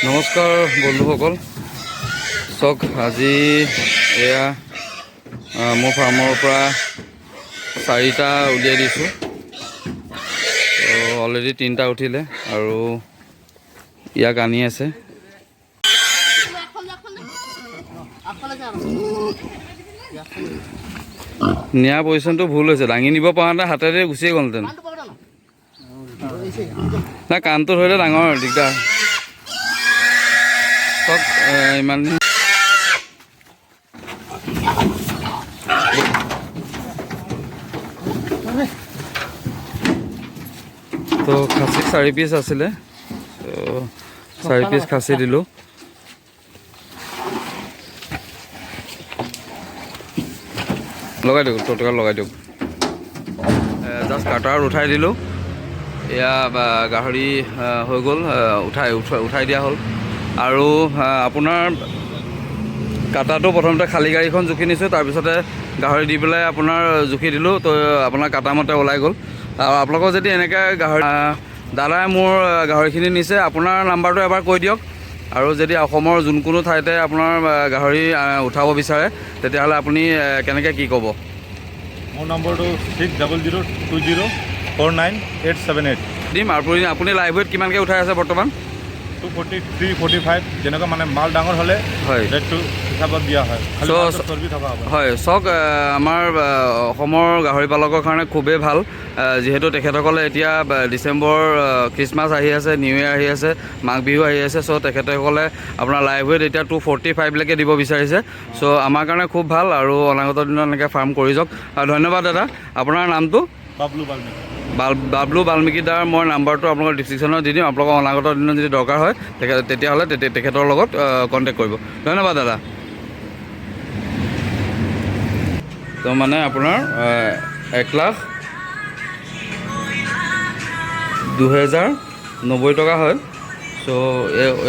নমস্কাৰ বন্ধুসকল, চাওক আজি এয়া মোৰ ফাৰ্মৰ পৰা 4টা উলিয়াই দিছোঁ। অলৰেডি 3টা উঠিলে আৰু ইয়াক আনি আছে। নিয়া পজিশ্যনটো ভুল হৈছে, দাঙি নিব পৰা নাই, হাতেৰে গুচিয়ে গ'লহেঁতেন। নাই, কাণটো ধৰিলে ডাঙৰ দিগদাৰ। চাওক ইমান তো খাচী 4 পিচ আছিলে, 4 পিচ খাচী দিলোঁ। লগাই দিয়ক, টকা লগাই দিয়ক। জাষ্ট কাটাৰ উঠাই দিলোঁ। এয়া গাহৰি হৈ গ'ল, উঠাই দিয়া হ'ল। আৰু আপোনাৰ কাটাটো প্ৰথমতে খালী গাড়ীখন জুখি নিছোঁ, তাৰপিছতে গাহৰি দি পেলাই আপোনাৰ জুখি দিলোঁ। তো আপোনাৰ কাটা মতে ওলাই গ'ল। আৰু আপোনালোকৰ যদি এনেকৈ গাহৰি দাদাই মোৰ গাহৰিখিনি নিছে, আপোনাৰ নাম্বাৰটো এবাৰ কৈ দিয়ক। আৰু যদি অসমৰ যোনকোনো ঠাইতে আপোনাৰ গাহৰি উঠাব বিচাৰে, তেতিয়াহ'লে আপুনি কেনেকৈ কি ক'ব? মোৰ নম্বৰটো 602020497878 দিম। আৰু আপুনি লাইভ ৱেইট কিমানকৈ উঠাই আছে বৰ্তমান? 243, 45 যেনেকুৱা মানে মাল ডাঙৰ হ'লে হয় ৰেটটো হিচাপত দিয়া হয়। চৰ্বি থকা হ'ব। হয়, চাওক আমাৰ অসমৰ গাহৰি পালকৰ কাৰণে খুবেই ভাল, যিহেতু তেখেতসকলে এতিয়া ডিচেম্বৰ খ্ৰীষ্টমাছ আহি আছে, নিউ ইয়েৰ আহি আছে, মাঘ বিহু আহি আছে। চ' তেখেতসকলে আপোনাৰ লাইভ ৱেইট এতিয়া 245লৈকে দিব বিচাৰিছে। চ' আমাৰ কাৰণে খুব ভাল, আৰু অনাগত দিনত এনেকৈ ফাৰ্ম কৰি যাওক। ধন্যবাদ দাদা। আপোনাৰ নামটো? বাবলু বাল্মিক। বাবলু বাল্মিকী দাৰ মই নাম্বাৰটো আপোনালোকৰ ডিছক্ৰিপশ্যনত দি দিম। আপোনালোকৰ অনাগত দিনত যদি দৰকাৰ হয় তেতিয়াহ'লে তেখেতৰ লগত কণ্টেক্ট কৰিব। ধন্যবাদ দাদা। তো মানে আপোনাৰ 1,02,090 টকা হয়। চ'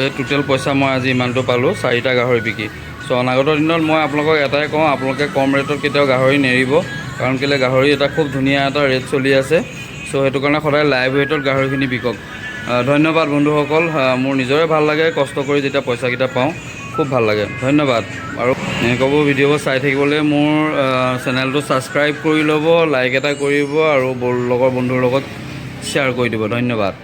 এই টোটেল পইচা মই আজি ইমানটো পালোঁ 4টা গাহৰি বিকি। চ' অনাগত দিনত মই আপোনালোকক এটাই কওঁ, আপোনালোকে কম ৰেটত কেতিয়াও গাহৰি নেৰিব। কাৰণ কেলৈ গাহৰি এটা খুব ধুনীয়া এটা ৰেট চলি আছে। চ' সেইটো কাৰণে সদায় লাইভ ৱেইটত গাহৰিখিনি বিকক। ধন্যবাদ বন্ধুসকল। মোৰ নিজৰে ভাল লাগে কষ্ট কৰি যেতিয়া পইচাকেইটা পাওঁ, খুব ভাল লাগে। ধন্যবাদ। আৰু এনেকুৱাবোৰ ভিডিঅ'বোৰ চাই থাকিবলৈ মোৰ চেনেলটো ছাবস্ক্ৰাইব কৰি ল'ব, লাইক এটা কৰিব, আৰু লগৰ বন্ধুৰ লগত শ্বেয়াৰ কৰি দিব। ধন্যবাদ।